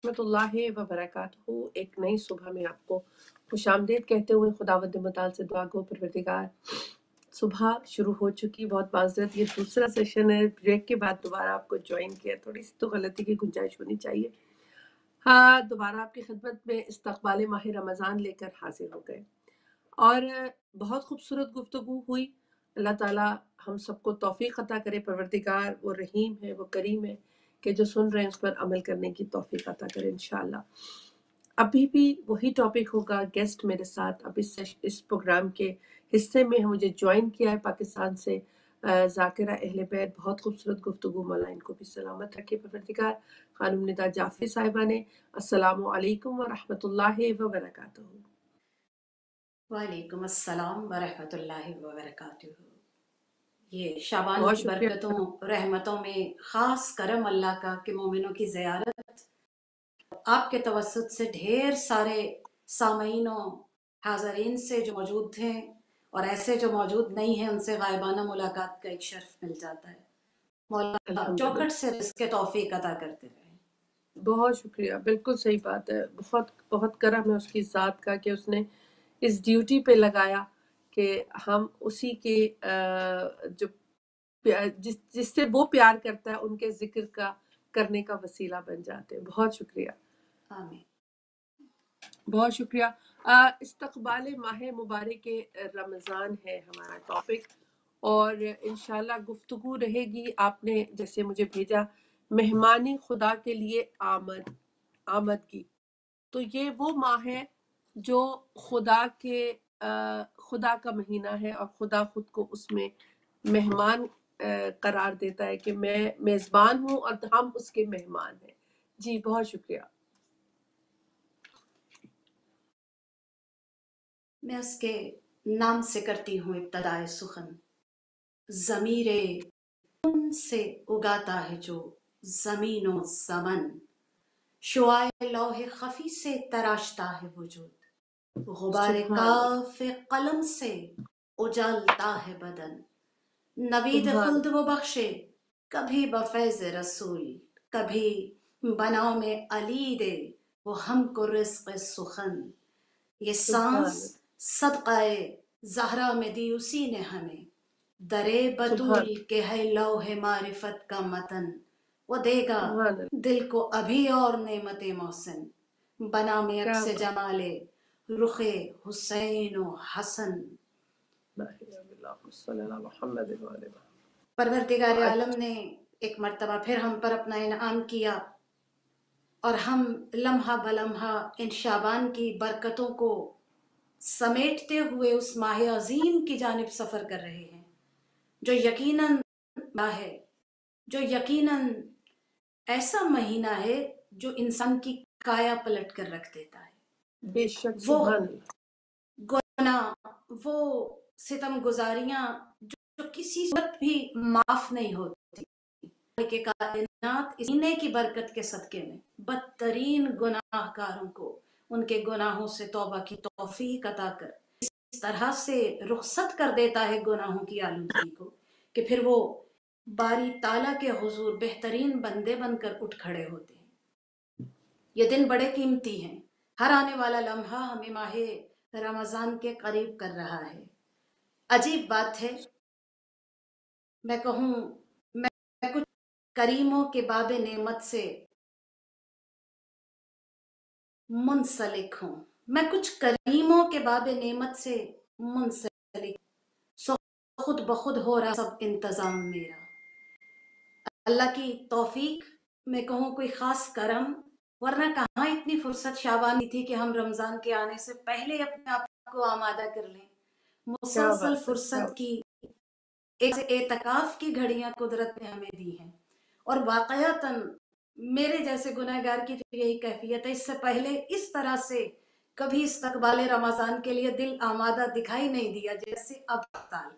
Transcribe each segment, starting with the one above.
रहमतुल्लाहि व बरकातहू। एक नई सुबह में आपको खुशामदीद कहते हुए खुदावंद मुताल से दुआ गो परवरदिगार, सुबह शुरू हो चुकी, बहुत माज़रत, ये दूसरा सेशन है, ब्रेक के बाद दोबारा आपको ज्वाइन किया, थोड़ी सी तो गलती की गुंजाइश होनी चाहिए। हाँ, दोबारा आपकी खिदमत में इस्तक़बाल माह रमज़ान लेकर हाजिर हो गए और बहुत खूबसूरत गुफ्तगू हुई। अल्लाह ताला हम सबको तौफीक अता करे, परवरदिगार वो रहीम है, वो करीम है कि जो सुन रहे हैं उस पर अमल करने की तौफीक अता करे इंशाअल्लाह। अभी भी वही टॉपिक होगा, गेस्ट मेरे साथ। अब इस प्रोग्राम के हिस्से में मुझे ज्वाइन किया है पाकिस्तान से ज़ाकिरा अहले बैत। बहुत खूबसूरत गुफ्तगू, मौला इनको भी सलामत रखे परवरदिगार। खानम निदा जाफरी साहिबा ने अस्सलामु अलैकुम व रहमतुल्लाहि व बरकातहू। वालेकुम अस्सलाम व रहमतुल्लाहि व बरकातुहू। ये शाबान बहुत की शुक्रिया। बरकतों रहमतों में ख़ास करम अल्लाह का कि मोमिनों की ज़ियारत आपके तवस्सुत से ढेर सारे सामईनों हाज़रीन से जो मौजूद थे और ऐसे जो मौजूद नहीं हैं उनसे गायबाना मुलाकात का एक शर्फ मिल जाता है। मौला अल्हम्दुलिल्लाह, चौखट से रिज़्क़ तौफ़ीक अता करते रहे। बहुत शुक्रिया। बिल्कुल सही बात है। बहुत बहुत करम है उसकी ज़ात का कि उसने इस ड्यूटी पे लगाया कि हम उसी के जो जिससे वो प्यार करता है उनके जिक्र का करने का वसीला बन जाते हैं। बहुत शुक्रिया, आमीन। बहुत शुक्रिया। इस्तक़बाल माह मुबारक के रमज़ान है हमारा टॉपिक और इंशाल्लाह गुफ्तगू रहेगी। आपने जैसे मुझे भेजा, मेहमानी खुदा के लिए आमद आमद की, तो ये वो माह है जो खुदा का महीना है और खुदा खुद को उसमें मेहमान करार देता है कि मैं मेज़बान हूँ और हम उसके मेहमान हैं। जी बहुत शुक्रिया। मैं उसके नाम से करती हूँ इब्तदाए सुखन। ज़मीरे से उगाता है जो ज़मीनो ज़मन, शुआए लौहे खफी से तराशता है वजूद, गुबारे सुभान काफ कलम से उजालता है बदन। नवीद सुभान खुल्द वो बख्शे कभी बफैज रसूल, कभी बनाव में अली दे वो हमको रिज़्क़ सुखन। ये सांस सुभान सदक़ाए ज़हरा में दी उसी ने हमें, दरे बतूल सुभान के है लौहे मारिफत का मतन। वो देगा सुभान। दिल को अभी और नेमते मोहसिन, बना में क्या अक्स बात जमाले रुखे हुसैन व हसन। है। परवरदिगार आलम ने एक मर्तबा फिर हम पर अपना इनाम किया और हम लम्हा बलम्हा इन शाबान की बरकतों को समेटते हुए उस माह अजीम की जानिब सफ़र कर रहे हैं, जो यकीनन है, जो यकीनन ऐसा महीना है जो इंसान की काया पलट कर रख देता है। बेशक वो सुभान गुनाह, वो सितम गुजारियां जो किसी सूरत भी माफ नहीं होती के कायनात इसीने की बरकत के सदके में बदतरीन गुनाहगारों को उनके गुनाहों से तौबा की तौफीक अता कर इस तरह से रुखसत कर देता है गुनाहों की आलूदगी को कि फिर वो बारी ताला के हुजूर बेहतरीन बंदे बनकर उठ खड़े होते हैं। ये दिन बड़े कीमती हैं। हर आने वाला लम्हा हमें माहे रमज़ान के करीब कर रहा है। अजीब बात है, मैं कहूँ, मैं कुछ करीमों के बाबे नेमत से मुंसलिक हूँ, मैं कुछ करीमों के बाबे नेमत से मुंसलिक, सो खुद बखुद हो रहा सब इंतज़ाम मेरा। अल्लाह की तौफीक में कहूँ कोई ख़ास करम, वरना कहाँ इतनी फुर्सत शाबान की थी कि हम रमज़ान के आने से पहले अपने आप को आमादा कर लें। क्या मुसलसल बात है, क्या फुर्सत की एक एतकाफ की घड़ियां कुदरत ने हमें दी हैं और वाकयातन मेरे जैसे गुनहगार की तो यही कैफियत है। इससे पहले इस तरह से कभी इस्तकबाल रमज़ान के लिए दिल आमादा दिखाई नहीं दिया जैसे अब साल।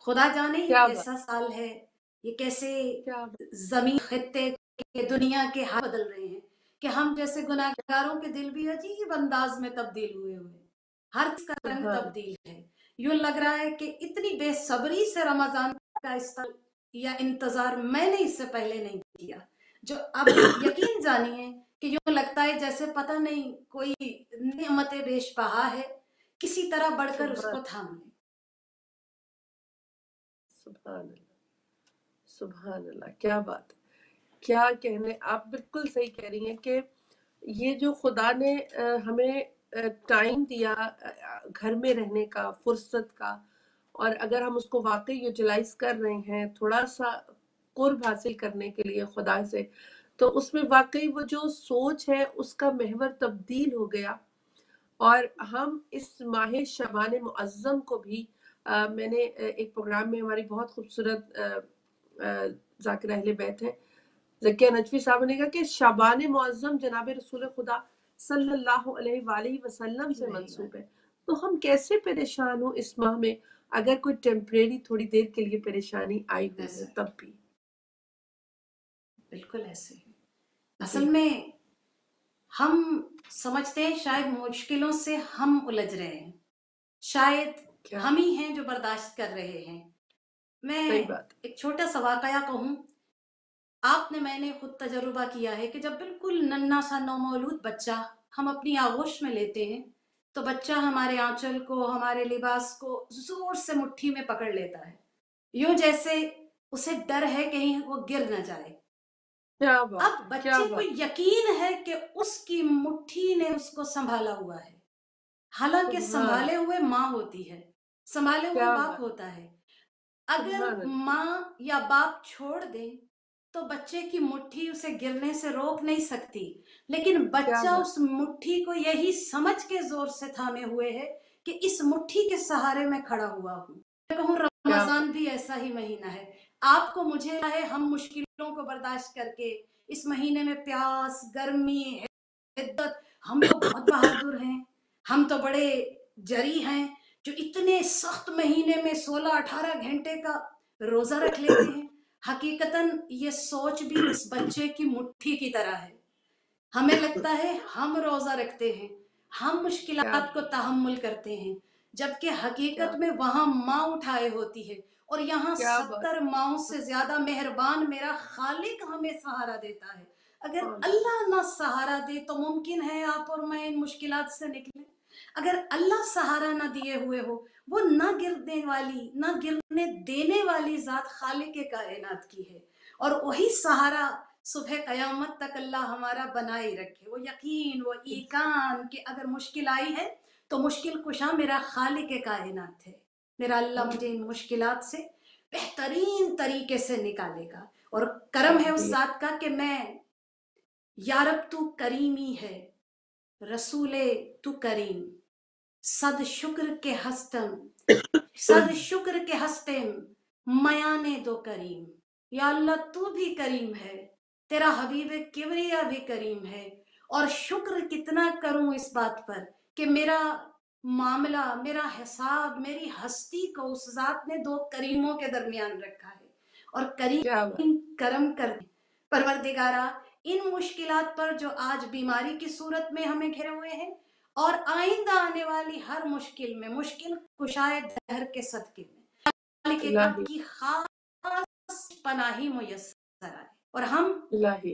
खुदा जाने ये क्या बात, कैसा साल है, ये कैसे क्या बात, जमीन खित्ते के दुनिया के हाल बदल रहे हैं कि हम जैसे गुनहगारों के दिल भी अजीब अंदाज में तब्दील हुए हुए, हर चीज का रंग सुभान तब्दील है। यूं लग रहा है कि इतनी बेसब्री से रमजान का इस्तेमाल या इंतजार मैंने इससे पहले नहीं किया, जो अब यकीन जानिए کہ यूं लगता है जैसे पता नहीं कोई नेमत बेशबहा है, किसी तरह बढ़कर सुभान उसको थाम ले। सुभान अल्लाह, सुभान अल्लाह, क्या बात है, क्या कहने, आप बिल्कुल सही कह रही हैं कि ये जो खुदा ने हमें टाइम दिया घर में रहने का, फुर्सत का, और अगर हम उसको वाकई यूटिलाइज कर रहे हैं थोड़ा सा कुर्ब हासिल करने के लिए खुदा से, तो उसमें वाकई वो जो सोच है उसका महवर तब्दील हो गया। और हम इस माह शबान मुअज्जम को भी मैंने एक प्रोग्राम में, हमारी बहुत खूबसूरत ज़ाकिरा अहले बैत है ज़किया नजफी साहब ने कहा कि शबान मुअज्जम जनाब रसूल खुदा सल्लल्लाहु अलैहि वसल्लम से मंसूब है। तो हम कैसे परेशान हो इस माह में, अगर कोई टेम्परेरी थोड़ी देर के लिए परेशानी आई हुई है तब भी। बिल्कुल ऐसे ही। असल में हम समझते हैं शायद मुश्किलों से हम उलझ रहे हैं, शायद हम ही हैं जो बर्दाश्त कर रहे हैं। मैं एक छोटा सा वाकया कहूँ, आपने मैंने खुद तजुर्बा किया है कि जब बिल्कुल नन्हा सा नौमौलूद बच्चा हम अपनी आगोश में लेते हैं तो बच्चा हमारे आंचल को, हमारे लिबास को जोर से मुट्ठी में पकड़ लेता है, यूं जैसे उसे डर है कहीं वो गिर न जाए। अब बच्चे को यकीन है कि उसकी मुट्ठी ने उसको संभाला हुआ है, हालांकि संभाले हुए माँ होती है, संभाले हुए बाप होता है। अगर माँ या बाप छोड़ दे तो बच्चे की मुट्ठी उसे गिरने से रोक नहीं सकती, लेकिन बच्चा उस मुट्ठी को यही समझ के जोर से थामे हुए है कि इस मुट्ठी के सहारे में खड़ा हुआ हूँ। मैं कहूँ रमजान भी ऐसा ही महीना है। आपको मुझे है, हम मुश्किलों को बर्दाश्त करके इस महीने में प्यास, गर्मी, हिद्दत, हम तो बहुत बहादुर हैं, हम तो बड़े जरी हैं जो इतने सख्त महीने में 16-18 घंटे का रोजा रख लेते हैं। हकीकतन ये सोच भी उस बच्चे की मुट्ठी की तरह है। हमें लगता है हम रोजा रखते हैं, हम मुश्किलात को तहम्मुल करते हैं, जबकि हकीकत में वहां माँ उठाए होती है और यहाँ 70 माओं से ज्यादा मेहरबान मेरा खालिक हमें सहारा देता है। अगर अल्लाह ना सहारा दे तो मुमकिन है आप और मैं इन मुश्किलात से निकलें। अगर अल्लाह सहारा ना दिए हुए हो, वो ना गिरने वाली, ना गिरने देने वाली जात खालिक कायनात की है, और वही सहारा सुबह कयामत तक अल्लाह हमारा बनाए रखे। वो यकीन, वो ईकान कि अगर मुश्किल आई है तो मुश्किल कुशा मेरा खालिक कायनात है, मेरा अल्लाह मुझे इन मुश्किलात से बेहतरीन तरीके से निकालेगा। और करम है उस जात का कि मैं, या रब तू करीमी है, रसूले तू करीम, सद शुक्र के हस्तम, सद शुक्र के हस्तेम, मयाने दो करीम। या अल्लाह तू भी करीम है, तेरा हबीब किबरिया भी करीम है, और शुक्र कितना करूं इस बात पर कि मेरा मामला, मेरा हिसाब, मेरी हस्ती को उस जात ने दो करीमों के दरमियान रखा है। और करीम करम कर, परवरदिगारा इन मुश्किलात पर जो आज बीमारी की सूरत में हमें घिरे हुए हैं, और आइंदा आने वाली हर मुश्किल में मुश्किल कुशाए दहर के सदके में की खास पनाही मुयस्सर आए और हम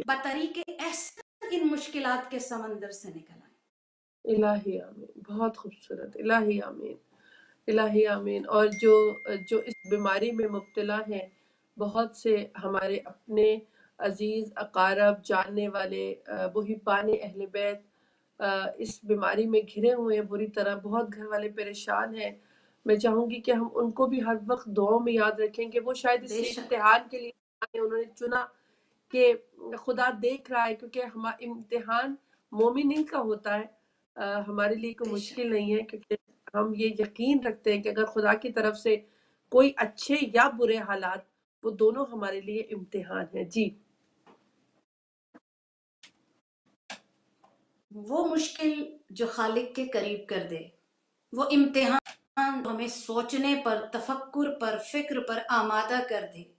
बतरीके ऐसे इन मुश्किलात के समंदर से निकल आए। इलाही आमीन, बहुत खूबसूरत, इलाही आमीन, इलाही आमीन। और जो इस बीमारी में मुब्तला हैं, बहुत से हमारे अपने अजीज अकारब, जानने वाले, मुहिब्बान अहले बैत इस बीमारी में घिरे हुए हैं बुरी तरह, बहुत घर वाले परेशान हैं। मैं चाहूंगी कि हम उनको भी हर वक्त दुआओं में याद रखें कि वो शायद इस इम्तिहान के लिए उन्होंने चुना कि खुदा देख रहा है, क्योंकि हमारा इम्तिहान मोमिन का होता है, हमारे लिए कोई मुश्किल नहीं है, क्योंकि हम ये यकीन रखते हैं कि अगर खुदा की तरफ से कोई अच्छे या बुरे हालात, वो दोनों हमारे लिए इम्तिहान है। जी, वो मुश्किल जो खालिक के करीब कर दे, वो इम्तिहान हमें सोचने पर, तफक्कुर पर, फिक्र पर आमादा कर दे,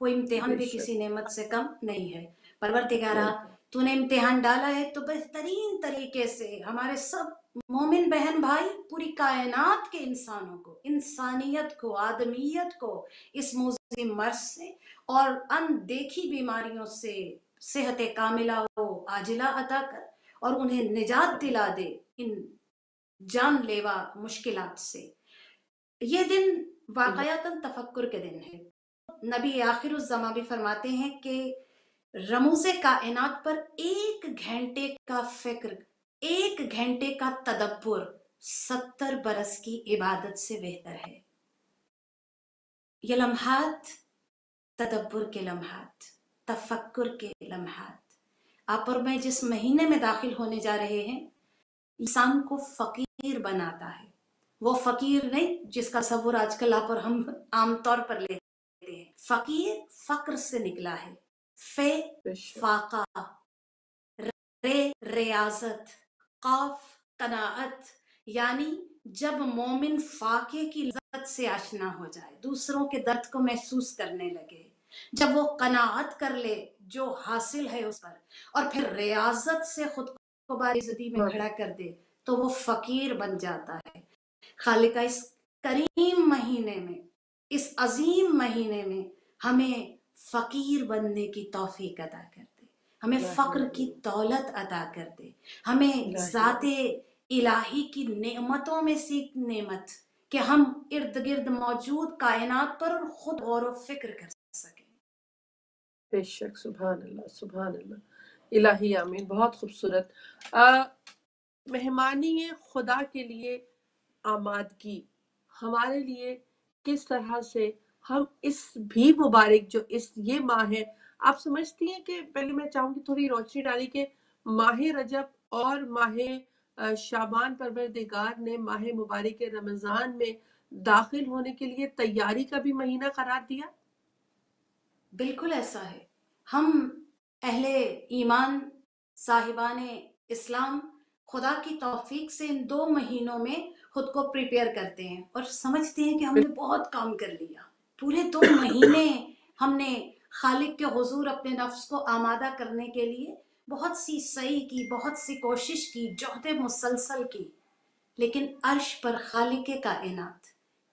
वो इम्तिहान भी किसी नेमत से कम नहीं है। परवरदिगारा तूने इम्तिहान डाला है तो बेहतरीन तरीके से हमारे सब मोमिन बहन भाई, पूरी कायनात के इंसानों को, इंसानियत को, आदमियत को इस मुज़िम मर्ज से और अनदेखी बीमारियों से صحت کاملہ و عاجلہ عطا کر اور انہیں نجات دلا دے ان جان لیوا مشکلات سے۔ یہ دن واقعاتاً تفکر کے دن ہے۔ نبی آخر الزماں بھی فرماتے ہیں کہ رموز کائنات پر 1 گھنٹے کا فکر، 1 گھنٹے کا تدبر 70 برس کی عبادت سے بہتر ہے۔ یہ لمحات تدبر کے لمحات، تفکر کے لمحات، آپ اور میں جس مہینے میں داخل ہونے جا رہے ہیں انسان کو فقیر بناتا ہے۔ وہ فقیر نہیں جس کا تصور آج کل آپ اور ہم عام طور پر لیتے ہیں۔ فقیر فقر سے نکلا ہے۔ بے شک فاقہ، ریاضت، قاف قناعت، یعنی جب مومن فاقے کی لذت سے آشنا ہو جائے، دوسروں کے درد کو محسوس کرنے لگے، جب وہ قناعت کر لے جو حاصل ہے اس پر، اور پھر ریاضت سے خود کو باعزتی میں کھڑا کر دے تو وہ فقیر بن جاتا ہے۔ خالقہ اس کریم مہینے میں، اس عظیم مہینے میں ہمیں فقیر بننے کی توفیق عطا کر دے، ہمیں فقر کی دولت عطا کر دے، ہمیں ذات الہی کی نعمتوں میں سے ایک نعمت کہ ہم ارد گرد موجود کائنات پر خود غور و فکر کر سکیں۔ بے شک، سبحان اللہ سبحان اللہ، الہی آمین، بہت خوبصورت۔ مہمانی خدا کے لیے آمادگی ہمارے لیے کس طرح سے ہم اس بھی مبارک جو یہ ماہ ہے، آپ سمجھتی ہیں کہ پہلے میں چاہوں گی تھوڑی روشنی ڈالی کہ ماہ رجب اور ماہ شعبان پروردگار نے ماہ مبارک رمضان میں داخل ہونے کے لیے تیاری کا بھی مہینہ قرار دیا؟ بالکل ایسا ہے۔ ہم اہل ایمان، صاحبان اسلام، خدا کی توفیق سے ان 2 مہینوں میں خود کو پریپیئر کرتے ہیں اور سمجھتے ہیں کہ ہم نے بہت کام کر لیا۔ پورے 2 مہینے ہم نے خالق کے حضور اپنے نفس کو آمادہ کرنے کے لیے بہت سی سعی کی، بہت سی کوشش کی، جہد مسلسل کی، لیکن عرش پر خالق کائنات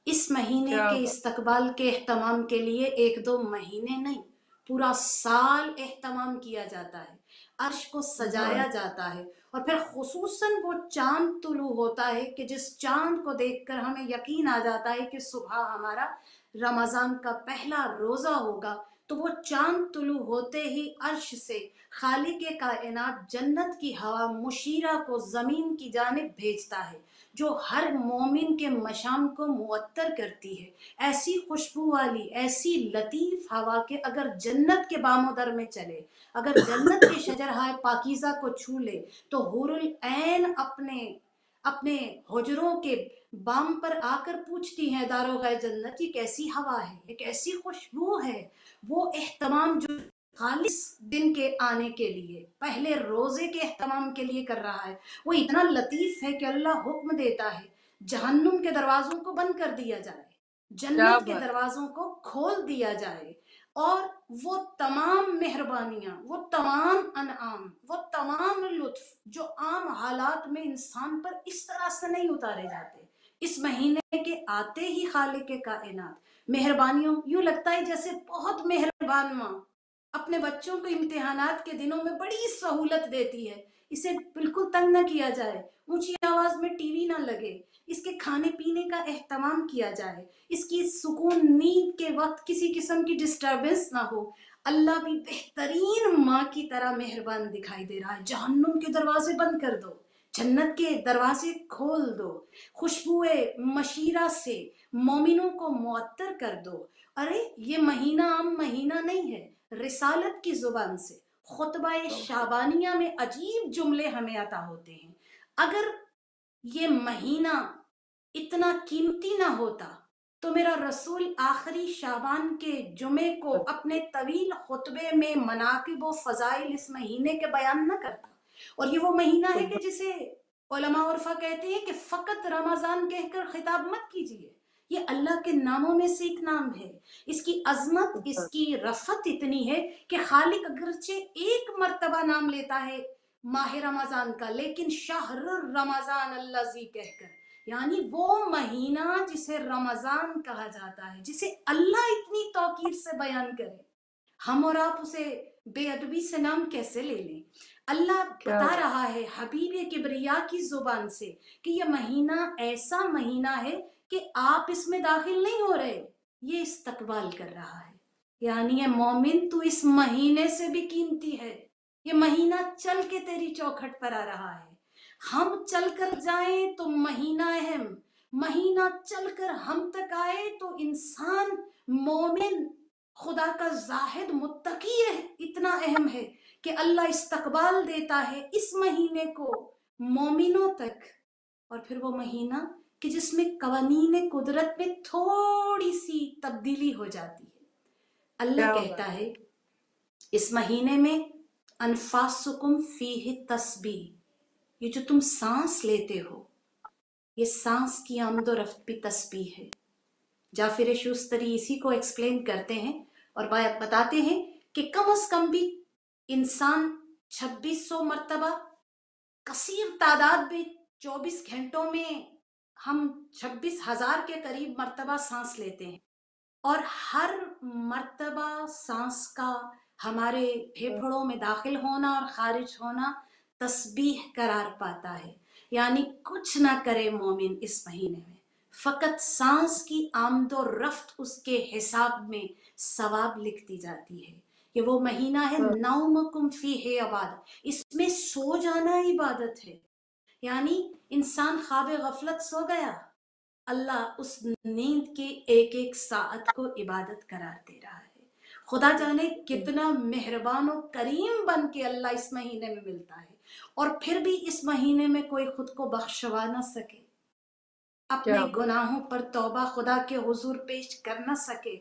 اس مہینے کے استقبال کے اہتمام کے لیے 1-2 مہینے نہیں، پورا سال اہتمام کیا جاتا ہے، عرش کو سجایا جاتا ہے، اور پھر خصوصاً وہ چاند طلوع ہوتا ہے کہ جس چاند کو دیکھ کر ہمیں یقین آ جاتا ہے کہ صبح ہمارا رمضان کا پہلا روزہ ہوگا، تو وہ چاند طلوع ہوتے ہی عرش سے خالق کائنات جنت کی ہوا مشیرہ کو زمین کی جانب بھیجتا ہے، جو ہر مومن کے مشام کو معطر کرتی ہے، ایسی خوشبو والی، ایسی لطیف ہوا کہ اگر جنت کے بام و در میں چلے، اگر جنت کے شجرہائے پاکیزہ کو چھو لے تو حور العین اپنے حجروں کے بام پر آ کر پوچھتی ہیں داروغہ جنت، یہ کیسی ہوا ہے، یہ کیسی خوشبو ہے۔ وہ اہتمام جو خالص دن کے آنے کے لیے، پہلے روزے کے اہتمام کے لیے کر رہا ہے، وہ اتنا لطیف ہے کہ اللہ حکم دیتا ہے جہنم کے دروازوں کو بند کر دیا جائے، جنت کے دروازوں کو کھول دیا جائے، اور وہ تمام مہربانیاں، وہ تمام انعام، وہ تمام لطف جو عام حالات میں انسان پر اس طرح سے نہیں اتارے جاتے، اس مہینے کے آتے ہی خالق کائنات مہربانیوں، یوں لگتا ہے جیسے بہت مہربان ماں اپنے بچوں کو امتحانات کے دنوں میں بڑی سہولت دیتی ہے، اسے بالکل تنگ نہ کیا جائے، اونچی آواز میں ٹی وی نہ لگے، اس کے کھانے پینے کا اہتمام کیا جائے، اس کی سکون نیند کے وقت کسی قسم کی ڈسٹربنس نہ ہو۔ اللہ بھی بہترین ماں کی طرح مہربان دکھائی دے رہا ہے، جہنم کے دروازے بند کر دو، جنت کے دروازے کھول دو، خوشبو مشیرہ سے مومنوں کو معطر کر دو۔ ارے یہ مہینہ عام مہینہ نہیں ہے، رسالت کی زبان سے خطبہ شعبانیہ میں عجیب جملے ہمیں عطا ہوتے ہیں۔ اگر یہ مہینہ اتنا قیمتی نہ ہوتا تو میرا رسول آخری شعبان کے جمعے کو اپنے طویل خطبے میں مناقب و فضائل اس مہینے کے بیان نہ کرتا۔ اور یہ وہ مہینہ ہے کہ جسے علماء عرفہ کہتے ہیں کہ فقط رمضان کہہ کر خطاب مت کیجیے، یہ اللہ کے ناموں میں سے ایک نام ہے، اس کی عظمت، اس کی رفعت اتنی ہے کہ خالق اگرچہ ایک مرتبہ نام لیتا ہے ماہ رمضان کا، لیکن شہر رمضان الذی کہہ کر، یعنی وہ مہینہ جسے رمضان کہا جاتا ہے، جسے اللہ اتنی توقیر سے بیان کرے، ہم اور آپ اسے बेअदबी से नाम कैसे ले लें। अल्लाह क्या बता बात। रहा है हबीब किबरिया की जुबान से कि यह महीना ऐसा महीना है कि आप इसमें दाखिल नहीं हो रहे, ये इस्तकबाल कर रहा है। यानी ये मोमिन तू इस महीने से भी कीमती है। ये महीना चल के तेरी चौखट पर आ रहा है। हम चल कर जाएं तो महीना अहम, महीना चलकर हम तक आए तो इंसान मोमिन खुदा का जाहिद मुत्तकी है, इतना अहम है कि अल्लाह इस्तकबाल देता है इस महीने को मोमिनों तक। और फिर वो महीना कि जिसमें कवानीन कुदरत में थोड़ी सी तब्दीली हो जाती है। अल्लाह क्या कहता बात। है इस महीने में अनफासुकुम फीहि तस्बीह, ये जो तुम सांस लेते हो ये सांस की आमदो रफ्त भी तस्बीह है। जाफिर शूस्तरी इसी को एक्सप्लेन करते हैं और बताते हैं कि कम अज कम भी इंसान 2600 मरतबा, कसीर तादाद में 24 घंटों में हम 26,000 के करीब मरतबा सांस लेते हैं और हर मरतबा सांस का हमारे फेफड़ों में दाखिल होना और खारिज होना तस्बीह करार पाता है। यानी कुछ ना करे मोमिन इस महीने में, फकत सांस की आमदो रफ्त उसके हिसाब में सवाब लिखती जाती है। ये वो महीना है हाँ, नौमकुम फीहे इबादत, इसमें सो जाना इबादत है। यानी इंसान ख्वाब गफलत सो गया, अल्लाह उस नींद की एक एक साअत को इबादत करार दे रहा है। खुदा जाने कितना मेहरबान और करीम बन के अल्लाह इस महीने में मिलता है और फिर भी इस महीने में कोई खुद को बख्शवा ना सके, अपने क्या बात। गुनाहों पर तौबा खुदा के हुजूर पेश कर ना सके,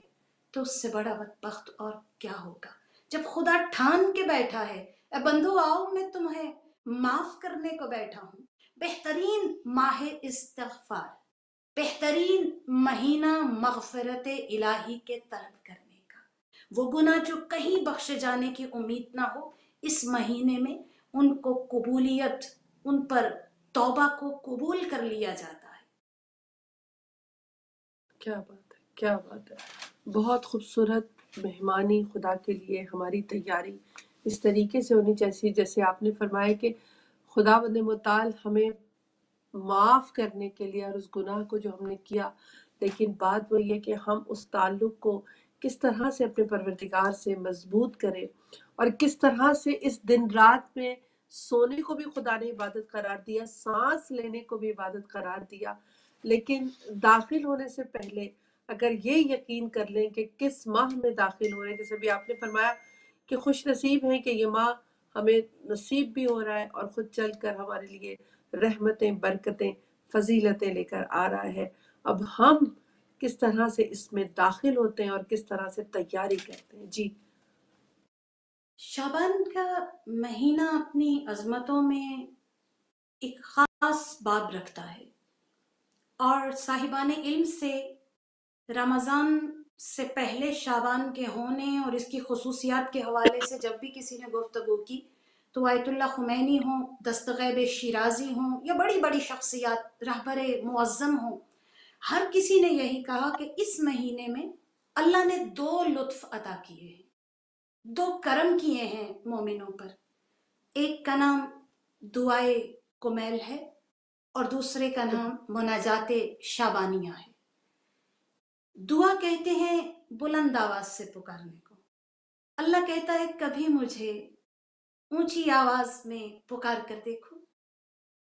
तो उससे बड़ा बदबख्त और क्या होगा। जब खुदा ठान के बैठा है ए बंधु आओ मैं तुम्हें माफ करने को बैठा हूं, बेहतरीन माह इस्तगफार, बेहतरीन महीना मगफिरत इलाही के तलब करने का, वो गुनाह जो कहीं बख्शे जाने की उम्मीद ना हो, इस महीने में उनको कबूलियत, उन पर तौबा को कबूल कर लिया जाता है। क्या बात है, क्या बात है। बहुत खूबसूरत मेहमानी खुदा के लिए हमारी तैयारी इस तरीके से होनी चाहिए जैसे आपने फरमाया कि खुदावंद मुताल हमें माफ़ करने के लिए और उस गुनाह को जो हमने किया, लेकिन बात वही है कि हम उस ताल्लुक़ को किस तरह से अपने परवरदिगार से मजबूत करें और किस तरह से इस दिन रात में सोने को भी खुदा ने इबादत करार दिया, सांस लेने को भी इबादत करार दिया। लेकिन दाखिल होने से पहले अगर ये यकीन कर लें कि किस माह में दाखिल हो रहे हैं, जैसे भी आपने फरमाया कि खुश नसीब हैं कि ये माह हमें नसीब भी हो रहा है और खुद चल कर हमारे लिए रहमतें, बरकतें, फजीलतें लेकर आ रहा है। अब हम किस तरह से इसमें दाखिल होते हैं और किस तरह से तैयारी करते हैं। जी। शाबान का महीना अपनी अजमतों में एक खास बाब रखता है और साहिबान इल्म से रमज़ान से पहले शाबान के होने और इसकी खसूसियात के हवाले से जब भी किसी ने गुफ्तगू की तो आयतुल्लाह खुमैनी हों, दस्तगैब शिराजी हों या बड़ी बड़ी शख्सियात रहबर मुअज़्ज़म हों, हर किसी ने यही कहा कि इस महीने में अल्लाह ने दो लुत्फ अता किए हैं, दो करम किए हैं मोमिनों पर। एक का नाम दुआए कुमैल है और दूसरे का नाम मुनाजाते शाबानिया है। दुआ कहते हैं बुलंद आवाज से पुकारने को। अल्लाह कहता है कभी मुझे ऊंची आवाज में पुकार कर देखो,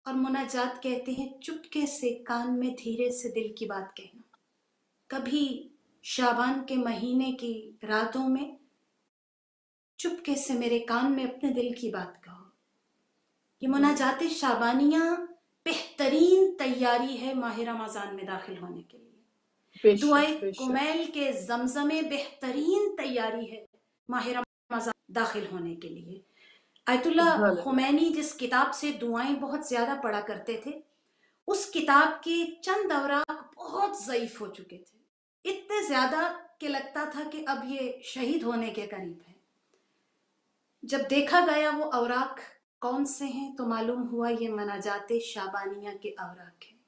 और मुनाजात कहते हैं चुपके से कान में धीरे से दिल की बात कहना। कभी शाबान के महीने की रातों में चुपके से मेरे कान में अपने दिल की बात कहो। ये मुनाजात शाबानिया बेहतरीन तैयारी है माह रमज़ान में दाखिल होने के लिए। दुआए बेशक बेशक। कुमैल के जमजमे बेहतरीन तैयारी है माह रमज़ान दाखिल होने के लिए। आयतुल्लाह सुभान अल्लाह। खुमैनी जिस किताब से दुआएं बहुत ज्यादा पढ़ा करते थे, उस किताब के चंद अवराक बहुत ज़ईफ हो चुके थे, इतने ज्यादा कि लगता था कि अब ये शहीद होने के करीब है। जब देखा गया वो अवराक कौन से हैं तो मालूम हुआ ये मनाजाते शाबानिया के अवराक हैं।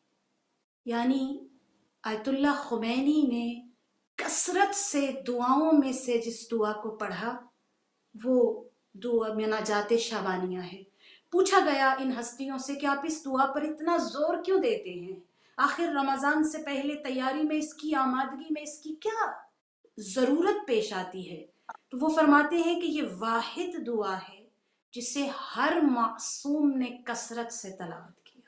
यानी आयतुल्लाह खुमैनी ने कसरत से दुआओं में से जिस दुआ को पढ़ा وہ دعا مناجات شابانیہ ہے۔ پوچھا گیا ان ہستیوں سے کہ آپ اس دعا پر اتنا زور کیوں دیتے ہیں؟ آخر رمضان سے پہلے تیاری میں اس کی آمادگی میں اس کی کیا ضرورت پیش آتی ہے؟ تو وہ فرماتے ہیں کہ یہ واحد دعا ہے جسے ہر معصوم نے کثرت سے تلاوت کیا۔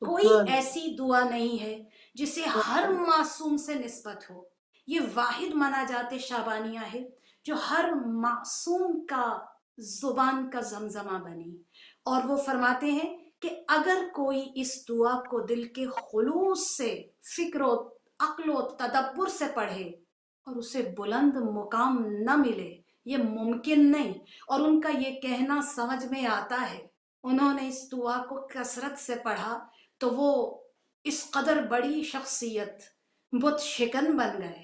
کوئی سبحان ایسی دعا نہیں ہے جسے ہر اللہ، معصوم سے نسبت ہو۔ یہ واحد مناجات شابانیہ ہے جو ہر معصوم کا زبان کا زمزمہ بنی۔ اور وہ فرماتے ہیں کہ اگر کوئی اس دعا کو دل کے خلوص سے، فکر و عقل و تدبر سے پڑھے اور اسے بلند مقام نہ ملے، یہ ممکن نہیں۔ اور ان کا یہ کہنا سمجھ میں آتا ہے، انہوں نے اس دعا کو کثرت سے پڑھا تو وہ اس قدر بڑی شخصیت، بت شکن بن گئے،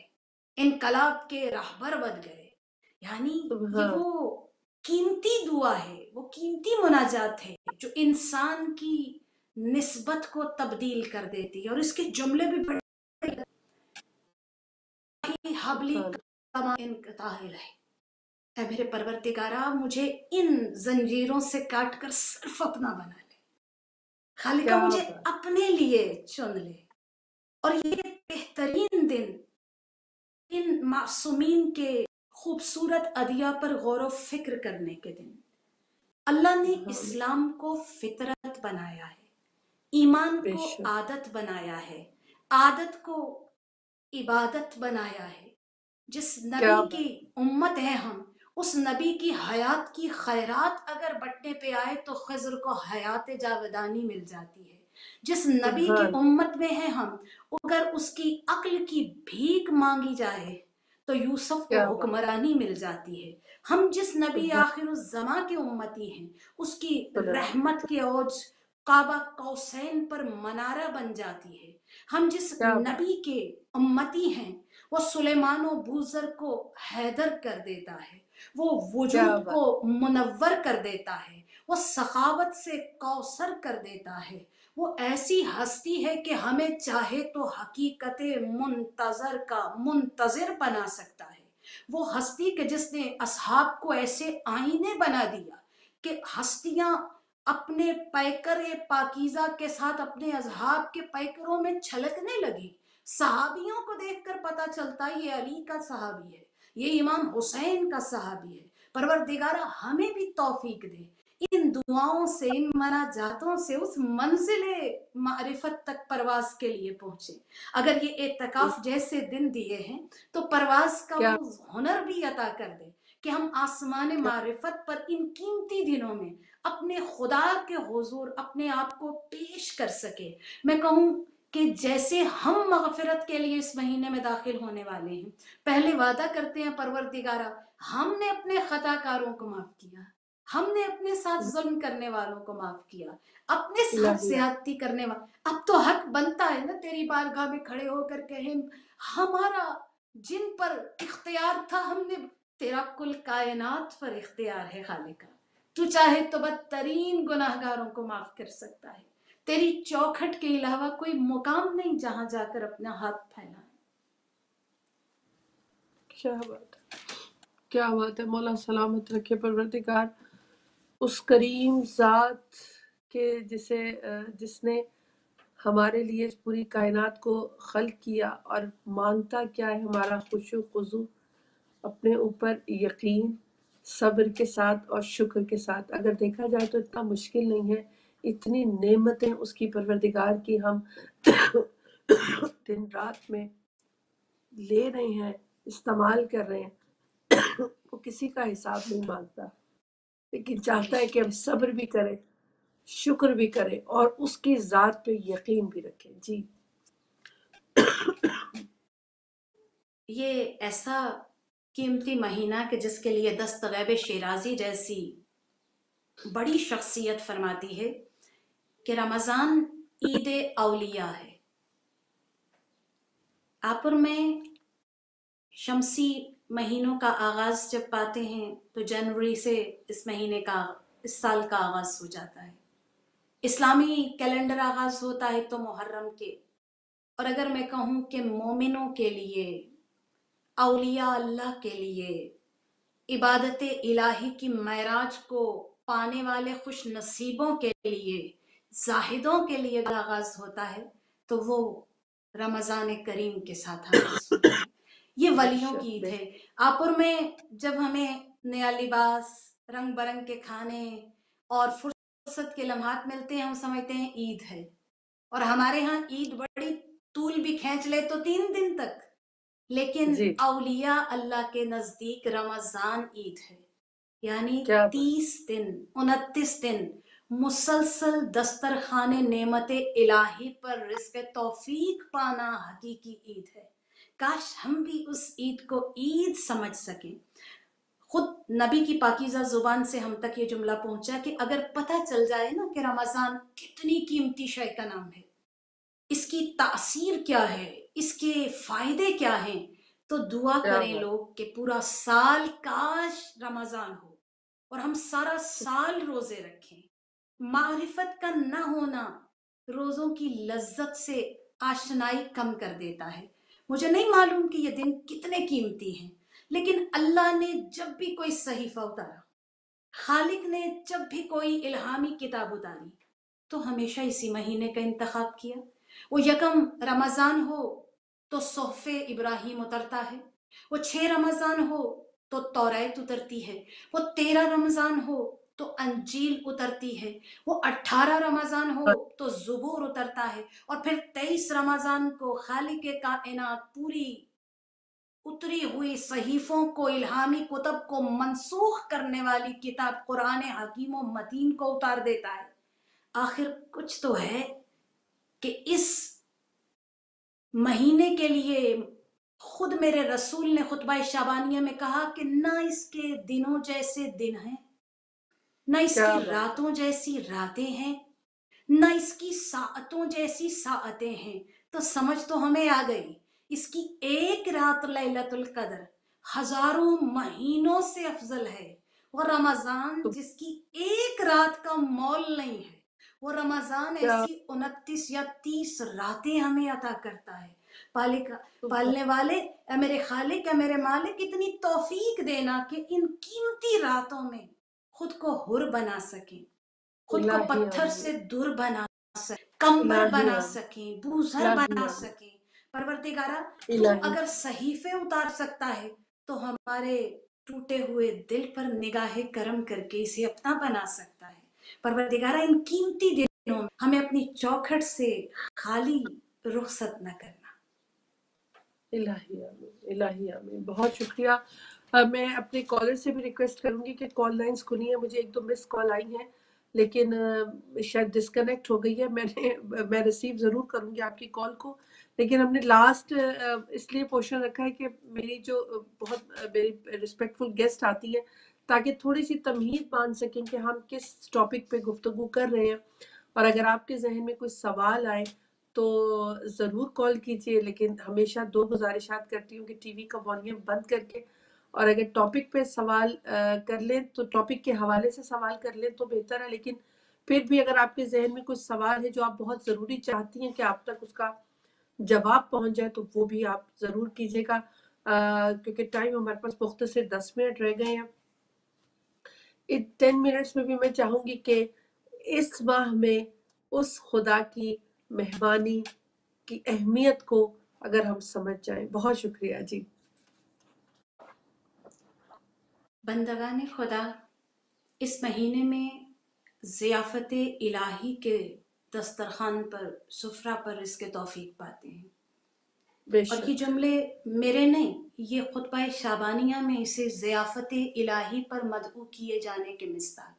انقلاب کے راہبر بن گئے۔ یعنی یہ سبحان، وہ قیمتی دعا ہے، وہ قیمتی مناجات ہے جو انسان کی نسبت کو تبدیل کر دیتی ہے۔ اور اس کے جملے بھی بڑے حبلی سبحان، کما انقطاع رہے، اے میرے پروردگارا مجھے ان زنجیروں سے کاٹ کر صرف اپنا بنا لے، خالقہ کیا مجھے بات، اپنے لیے چن لے۔ اور یہ بہترین دن ان معصومین کے خوبصورت ادعیہ پر غور و فکر کرنے کے دن۔ اللہ نے سبحان، اسلام کو فطرت بنایا ہے، ایمان بے کو شک، عادت بنایا ہے، عادت کو عبادت بنایا ہے۔ جس کیا نبی کی بات، امت ہے ہم، اس نبی کی حیات کی خیرات اگر بٹنے پہ آئے تو خضر کو حیات جاودانی مل جاتی ہے۔ جس نبی کی سبحان، امت میں ہے ہم، اگر اس کی عقل کی بھیک مانگی جائے تو یوسف کو کیا بات، حکمرانی مل جاتی ہے۔ ہم جس نبی سبحان آخر الزماں کے امتی ہیں، اس کی اللہ، رحمت کے اوج کعبہ قوسین پر منارہ بن جاتی ہے۔ ہم جس کیا بات، نبی کے امتی ہیں، وہ سلیمان و بوذر کو حیدر کر دیتا ہے، وہ کیا وجود بات، کو منور کر دیتا ہے، وہ سخاوت سے کوثر کر دیتا ہے۔ وہ ایسی ہستی ہے کہ ہمیں چاہے تو حقیقت منتظر کا منتظر بنا سکتا ہے۔ وہ ہستی کہ جس نے اصحاب کو ایسے آئینے بنا دیا کہ ہستیاں اپنے پیکر پاکیزہ کے ساتھ اپنے اصحاب کے پیکروں میں چھلکنے لگی۔ صحابیوں کو دیکھ کر پتا چلتا ہے یہ علی کا صحابی ہے، یہ امام حسین کا صحابی ہے۔ پروردگارہ ہمیں بھی توفیق دے ان دعاؤں سے، ان مناجاتوں سے اس منزل معرفت تک پرواز کے لیے پہنچے۔ اگر یہ اعتکاف جیسے دن دیے ہیں تو پرواز کا کیا وہ ہنر بھی عطا کر دے کہ ہم آسمان کیا معرفت پر ان قیمتی دنوں میں اپنے خدا کے حضور اپنے آپ کو پیش کر سکے۔ میں کہوں کہ جیسے ہم مغفرت کے لیے اس مہینے میں داخل ہونے والے ہیں، پہلے وعدہ کرتے ہیں پروردگارہ ہم نے اپنے خطا کاروں کو معاف کیا، ہم نے اپنے ساتھ ظلم کرنے والوں کو معاف کیا، اپنے ساتھ الہی، زیادتی کرنے والوں، اب تو حق بنتا ہے نا تیری بارگاہ میں کھڑے ہو کر کہیں ہمارا جن پر اختیار تھا ہم نے، تیرا کل کائنات پر اختیار ہے خالقہ، تو چاہے تو بدترین گناہگاروں کو معاف کر سکتا ہے۔ تیری چوکھٹ کے علاوہ کوئی مقام نہیں جہاں جا کر اپنا ہاتھ پھیلائیں۔ کیا بات ہے، کیا بات ہے، مولا سلامت رکھے پروردگار اس کریم ذات کے جس نے ہمارے لیے اس پوری کائنات کو خلق کیا اور مانگتا کیا ہے ہمارا خشوع خضوع، اپنے اوپر یقین، صبر کے ساتھ اور شکر کے ساتھ۔ اگر دیکھا جائے تو اتنا مشکل نہیں ہے، اتنی نعمتیں اس کی پروردگار کی ہم دن رات میں لے رہے ہیں، استعمال کر رہے ہیں، وہ کسی کا حساب نہیں مانگتا، لیکن چاہتا ہے کہ ہم صبر بھی کریں، شکر بھی کریں اور اس کی ذات پہ یقین بھی رکھیں۔ جی یہ ایسا قیمتی مہینہ کہ جس کے لیے دست غیب شیرازی جیسی بڑی شخصیت فرماتی ہے کہ رمضان عید اولیاء ہے۔ آپر میں شمسی مہینوں کا آغاز جب پاتے ہیں تو جنوری سے اس مہینے کا، اس سال کا آغاز ہو جاتا ہے۔ اسلامی کیلنڈر آغاز ہوتا ہے تو محرم کے۔ اور اگر میں کہوں کہ مومنوں کے لیے، اولیاء اللہ کے لیے عبادت الہی کی معراج کو پانے والے خوش نصیبوں کے لیے، زاہدوں کے لیے آغاز ہوتا ہے تو وہ رمضان کریم کے ساتھ آغاز ہوتا ہے۔ یہ بے ولیوں کی شک عید بے ہے۔ شک آپر میں جب ہمیں نیا لباس، رنگ برنگ کے کھانے اور فرصت کے لمحات ملتے ہیں، ہم سمجھتے ہیں عید ہے، اور ہمارے ہاں عید بڑی طول بھی کھینچ لے تو 3 دن تک، لیکن جی اولیاء اللہ کے نزدیک رمضان عید ہے، یعنی کیا بات 30 دن 29 دن مسلسل دسترخوان نعمت الہی پر رزق توفیق پانا حقیقی عید ہے۔ کاش ہم بھی اس عید کو عید سمجھ سکیں۔ خود نبی کی پاکیزہ زبان سے ہم تک یہ جملہ پہنچا کہ اگر پتہ چل جائے نا کہ رمضان کتنی قیمتی شے کا نام ہے، اس کی تاثیر کیا ہے، اس کے فائدے کیا ہیں، تو دعا کیا کریں بات لوگ کہ پورا سال کاش رمضان ہو اور ہم سارا سال روزے رکھیں۔ معرفت کا نہ ہونا روزوں کی لذت سے آشنائی کم کر دیتا ہے۔ مجھے نہیں معلوم کہ یہ دن کتنے قیمتی ہیں، لیکن اللہ نے جب بھی کوئی صحیفہ اتارا، خالق نے جب بھی کوئی الہامی کتاب اتاری، تو ہمیشہ اسی مہینے کا انتخاب کیا۔ وہ یکم رمضان ہو تو صحف ابراہیم اترتا ہے، وہ 6 رمضان ہو تو توریت اترتی ہے، وہ 13 رمضان ہو تو انجیل اترتی ہے، وہ 18 رمضان ہو تو زبور اترتا ہے، اور پھر 23 رمضان کو خالق کائنات پوری اتری ہوئی صحیفوں کو، الہامی کتب کو منسوخ کرنے والی کتاب قرآن حکیم و متین کو اتار دیتا ہے۔ آخر کچھ تو ہے کہ اس مہینے کے لیے خود میرے رسول نے خطبہ شعبانیہ میں کہا کہ نہ اس کے دنوں جیسے دن ہیں، نہ اس کیا کی بات راتوں جیسی راتیں ہیں، نہ اس کی ساعتوں جیسی ساعتیں ہیں۔ تو سمجھ تو ہمیں آ گئی، اس کی ایک رات لیلۃ القدر ہزاروں مہینوں سے افضل ہے، اور رمضان جس کی ایک رات کا مول نہیں ہے، وہ رمضان کیا ایسی 29 یا 30 راتیں ہمیں عطا کرتا ہے۔ سبحان پالنے والے، اے میرے خالق، اے میرے مالک، اتنی توفیق دینا کہ ان قیمتی راتوں میں خود کو حر بنا سکیں، خود کو الہی پتھر آمین سے دور بنا سکیں، کمبر الہی بنا آمین سکیں، بوزر الہی بنا آمین سکیں۔ پروردگارہ، تو الہی اگر صحیفے اتار سکتا ہے تو ہمارے ٹوٹے ہوئے دل پر نگاہ کرم کر کے اسے اپنا بنا سکتا ہے۔ پروردگارہ، ان قیمتی دنوں میں ہمیں اپنی چوکھٹ سے خالی رخصت نہ کرنا۔ الہی آمین الہی آمین بہت شکریہ۔ میں اپنے کالر سے بھی ریکویسٹ کروں گی کہ کال لائنز کھلی ہیں، مجھے 1-2 مس کال آئی ہیں لیکن شاید ڈسکنیکٹ ہو گئی ہے۔ میں ریسیو ضرور کروں گی آپ کی کال کو، لیکن ہم نے لاسٹ اس لیے پورشن رکھا ہے کہ میری جو بہت میری رسپیکٹفل گیسٹ آتی ہے تاکہ تھوڑی سی تمہید باندھ سکیں کہ ہم کس ٹاپک پہ گفتگو کر رہے ہیں، اور اگر آپ کے ذہن میں کوئی سوال آئے تو ضرور کال کیجئے، لیکن ہمیشہ 2 گزارشات کرتی ہوں کہ ٹی وی کا والیوم بند کر کے، اور اگر ٹاپک پہ سوال کر لیں تو ٹاپک کے حوالے سے سوال کر لیں تو بہتر ہے، لیکن پھر بھی اگر آپ کے ذہن میں کوئی سوال ہے جو آپ بہت ضروری چاہتی ہیں کہ آپ تک اس کا جواب پہنچ جائے تو وہ بھی آپ ضرور کیجئے گا، کیونکہ ٹائم ہمارے پاس مختصر 10 منٹ رہ گئے ہیں۔ ان 10 منٹس میں بھی میں چاہوں گی کہ اس ماہ میں اس خدا کی مہربانی کی اہمیت کو اگر ہم سمجھ جائیں۔ بہت شکریہ جی۔ بندگان خدا اس مہینے میں ضیافت الہی کے دسترخوان پر، سفرہ پر رزق توفیق پاتے ہیں، بے اور یہ شک جملے میرے نہیں، یہ خطبہ شعبانیہ میں اسے ضیافت الہی پر مدعو کیے جانے کے مصداق۔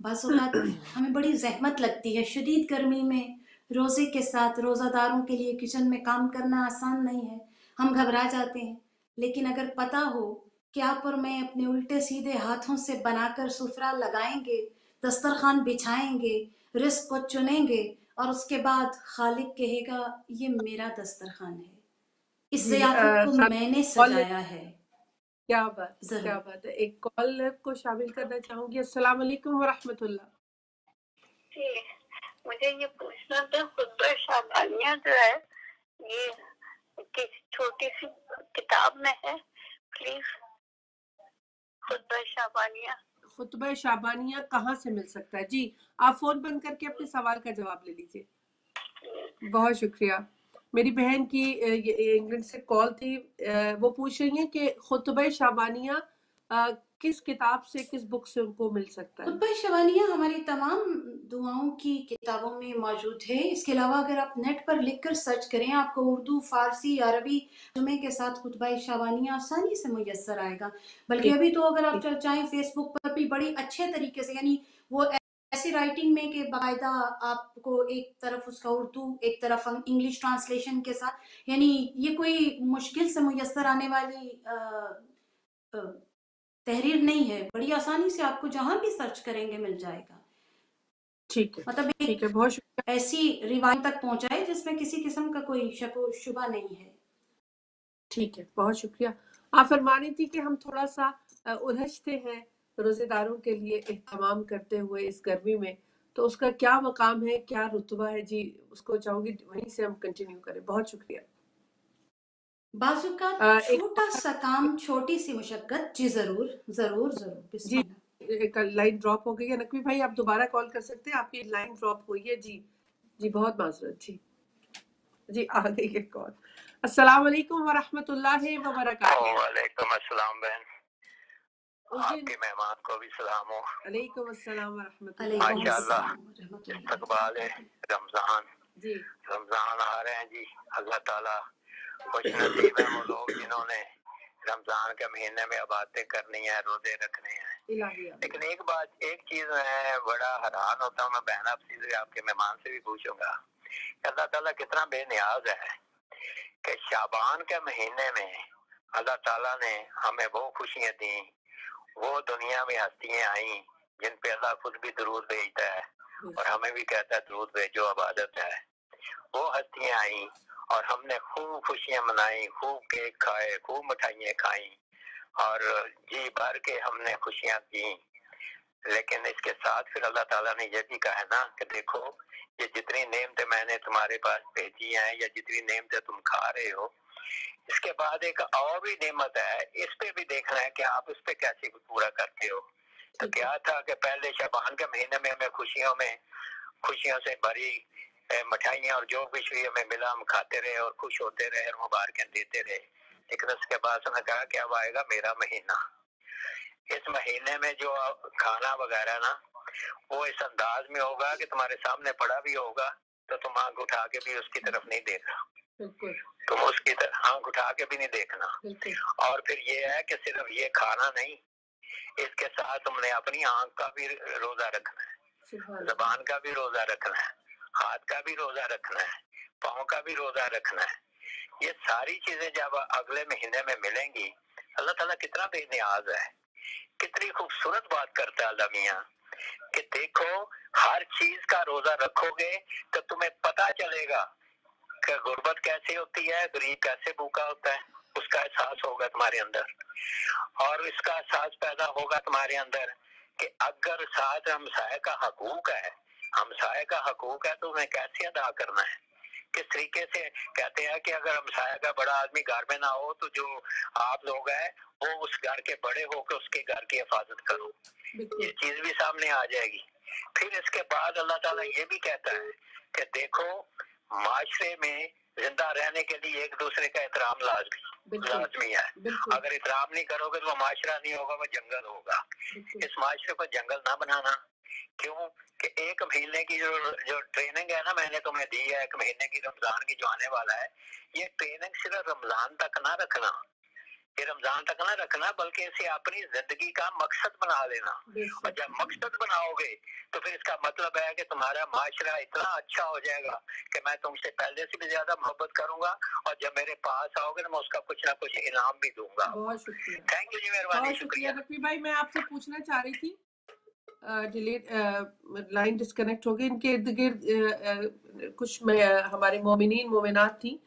بعض اوقات ہمیں بڑی زحمت لگتی ہے، شدید گرمی میں روزے کے ساتھ روزہ داروں کے لیے کچن میں کام کرنا آسان نہیں ہے، ہم گھبرا جاتے ہیں، لیکن اگر پتہ ہو کہ آپ اور میں اپنے الٹے سیدھے ہاتھوں سے بنا کر سفرہ لگائیں گے، دسترخوان بچھائیں گے، رزق کو چنیں گے، اور اس کے بعد خالق کہے گا یہ میرا دسترخوان ہے، اس جی ضیافت کو میں نے کال سجایا ہے۔ کیا بات ہے ضرور۔ کیا بات ہے، ایک کال کو شامل کرنا چاہوں گی۔ السلام علیکم ورحمۃ اللہ۔ جی مجھے یہ پوچھنا تھا، خطبہ شعبانیہ جو ہے یہ کس چھوٹی سی کتاب میں ہے پلیز؟ खुतबा शाबानिया। खुतबा शाबानिया कहाँ से मिल सकता है? जी आप फोन बंद करके अपने सवाल का जवाब ले लीजिए। बहुत शुक्रिया। मेरी बहन की इंग्लैंड से कॉल थी, वो पूछ रही हैं कि खुतबा शाबानिया किस किताब से, किस बुक से उनको मिल सकता है? खुतबा शबानिया हमारी तमाम दुआओं की किताबों में मौजूद है। इसके अलावा अगर आप नेट पर लिखकर सर्च करें, आपको उर्दू, फारसी, अरबी जुमे के साथ खुतबा शबानिया आसानी से मुयस्सर आएगा। बल्कि अभी तो अगर आप चाहें फेसबुक पर भी बड़ी अच्छे तरीके से, यानी वो ऐसी राइटिंग में कि बाकायदा आपको एक तरफ उसका उर्दू, एक तरफ इंग्लिश ट्रांसलेशन के साथ, यानी ये कोई मुश्किल से मुयस्सर आने वाली तहरीर नहीं है। बड़ी आसानी से आपको जहां भी सर्च करेंगे मिल जाएगा। ठीक है, मतलब ठीक है, बहुत शुक्रिया। ऐसी रिवायत तक पहुंचाए जिसमें किसी किस्म का कोई शक व शुबा नहीं है। ठीक है, बहुत शुक्रिया। आप फरमा रही थी कि हम थोड़ा सा उलझते हैं रोजेदारों के लिए एहतमाम करते हुए इस गर्मी में, तो उसका क्या मकाम है, क्या रुतबा है? जी उसको चाहूंगी वहीं से हम कंटिन्यू करें। बहुत शुक्रिया। बाजू का एक छोटा सा काम, छोटी सी मुशक्कत। जी जरूर जरूर जरूर, जी बिस्मिल्लाह। एक लाइन ड्रॉप हो गई है। नकवी भाई आप दोबारा कॉल कर सकते हैं, आपकी लाइन ड्रॉप हुई है। जी जी बहुत माजरत। जी जी आ गई है कॉल। अस्सलाम वालेकुम व रहमतुल्लाहि व बरकातहू। वालेकुम अस्सलाम बहन, उस दिन आपके मेहमान को भी सलाम हो। अलैकुम अस्सलाम व रहमतुल्लाहि। अलैकुम माशाअल्लाह अस्सलाम व रहमतुल्लाहि। इस्तकबाल है रमजान। जी रमजान आ रहे हैं जी। अल्लाह ताला खुश नसीब है वो लोग जिन्होंने रमजान के महीने में इबादतें करनी है, रोजे रखने हैं। इलाही आमीन। लेकिन एक बात, एक चीज मैं बड़ा हैरान होता हूँ, मैं बहन आपसे, आपके मेहमान से भी पूछूंगा, अल्लाह ताला कितना बेनियाज है कि शाबान के महीने में अल्लाह ताला ने हमें वो खुशियां दी, वो दुनिया में हस्तियां आई जिन पे अल्लाह खुद भी दरूद भेजता है और हमें भी कहता है दरूद भेजो, इबादत है। वो हस्तियां आई और हमने खूब खुशियां मनाई, खूब केक खाए, खूब मिठाइयाँ खाई और जी भर के हमने खुशियां की। लेकिन इसके साथ फिर अल्लाह ताला ने ये भी कहा ना कि देखो ये जितनी नेमतें मैंने तुम्हारे पास भेजी हैं या जितनी नेमतें तुम खा रहे हो, इसके बाद एक और भी नेमत है, इस पे भी देखना है कि आप उस पे कैसे पूरा करते हो। तो क्या था कि पहले शाबान के महीने में हमें खुशियों से भरी मिठाइयाँ और जो कुछ भी हमें मिला हम खाते रहे और खुश होते रहे और मुबारकें देते रहे। लेकिन उसके बाद उसने कहा कि अब आएगा मेरा महीना। इस महीने में जो खाना वगैरह ना वो इस अंदाज में होगा कि तुम्हारे सामने पड़ा भी होगा तो तुम आंख उठा के भी उसकी तरफ नहीं देखना, तुम उसकी तरफ आंख उठा के भी नहीं देखना। और फिर ये है कि सिर्फ ये खाना नहीं, इसके साथ तुमने अपनी आंख का भी रोजा रखना है, जबान का भी रोजा रखना है, हाथ का भी रोजा रखना है, पाँव का भी रोजा रखना है। ये सारी चीजें जब अगले महीने में मिलेंगी, अल्लाह ताला कितना बेनियाज है, कितनी खूबसूरत बात करता है अल्लाह मियां कि देखो हर चीज का रोजा रखोगे तो तुम्हें पता चलेगा कि गुर्बत कैसे होती है, गरीब कैसे भूखा होता है, उसका एहसास होगा तुम्हारे अंदर। और इसका एहसास पैदा होगा तुम्हारे अंदर कि अगर साथ हमसाये का हकूक है, हमसाये का हकूक है तो उन्हें कैसे अदा करना है, किस तरीके से। कहते हैं कि अगर हमसाया का बड़ा आदमी घर में ना हो तो जो आप लोग हैं वो उस घर के बड़े होकर उसके घर की हिफाजत करो, ये चीज भी सामने आ जाएगी। फिर इसके बाद अल्लाह ताला ये भी कहता है कि देखो माशरे में जिंदा रहने के लिए एक दूसरे का एहतराम लाजमी है। अगर एहतराम नहीं करोगे तो वो माशरा नहीं होगा, वो जंगल होगा। इस माशरे को जंगल ना बनाना। क्यों कि एक महीने की जो ट्रेनिंग है ना मैंने तुम्हें दी है, एक महीने की रमजान की जो आने वाला है, ये ट्रेनिंग सिर्फ रमजान तक ना रखना, ये रमजान तक ना रखना, बल्कि इसे अपनी जिंदगी का मकसद बना लेना। और जब मकसद बनाओगे तो फिर इसका मतलब है कि तुम्हारा माशरा इतना अच्छा हो जाएगा कि मैं तुमसे पहले से भी ज्यादा मोहब्बत करूंगा और जब मेरे पास आओगे तो मैं उसका कुछ ना कुछ इनाम भी दूंगा। बहुत शुक्रिया, थैंक यू जी, मेहरबानी, शुक्रिया। नकवी भाई मैं आपसे पूछना चाह रही थी, लाइन डिस्कनेक्ट हो गई। इनके इर्द गिर्द कुछ हमारे मोमिनीन मोमिनात थी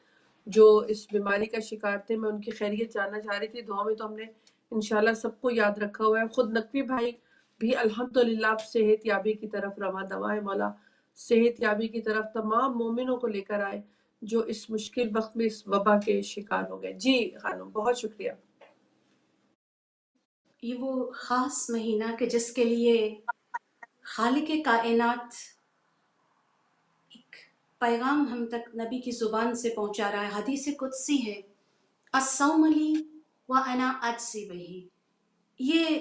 जो इस बीमारी का शिकार थे, मैं उनकी खैरियत जानना चाह रही थी। दुआ में तो हमने इंशाल्लाह सबको याद रखा हुआ है। खुद नकवी भाई भी अल्हम्दुलिल्लाह सेहत याबी की तरफ रवा दवा है। मौला सेहत याबी की तरफ तमाम मोमिनों को लेकर आए जो इस मुश्किल वक्त में इस वबा के शिकार हो गए। जी खानम बहुत शुक्रिया। یہ وہ خاص مہینہ کہ جس کے لیے خالق کائنات ایک پیغام ہم تک نبی کی زبان سے پہنچا رہا ہے. حدیث قدسی ہے، الصوم لی وانا اجزی بہ، یہ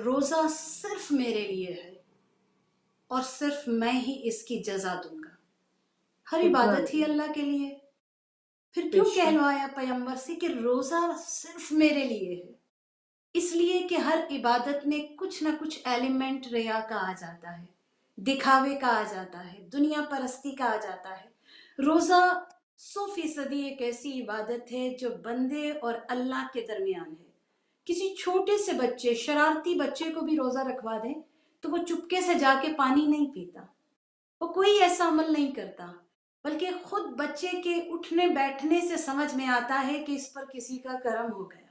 روزہ صرف میرے لیے ہے اور صرف میں ہی اس کی جزا دوں گا. ہر سبحان عبادت ہی اللہ، اللہ کے لیے. پھر بے کیوں شک، کہلوایا پیغمبر سے کہ روزہ صرف میرے لیے ہے؟ اس لیے کہ ہر عبادت میں کچھ نہ کچھ ایلیمنٹ ریا کا آ جاتا ہے، دکھاوے کا آ جاتا ہے، دنیا پرستی کا آ جاتا ہے. روزہ 100% ایک ایسی عبادت ہے جو بندے اور اللہ کے درمیان ہے. کسی چھوٹے سے بچے، شرارتی بچے کو بھی روزہ رکھوا دیں تو وہ چپکے سے جا کے پانی نہیں پیتا، وہ کوئی ایسا عمل نہیں کرتا، بلکہ خود بچے کے اٹھنے بیٹھنے سے سمجھ میں آتا ہے کہ اس پر کسی کا کرم ہو گیا ہے.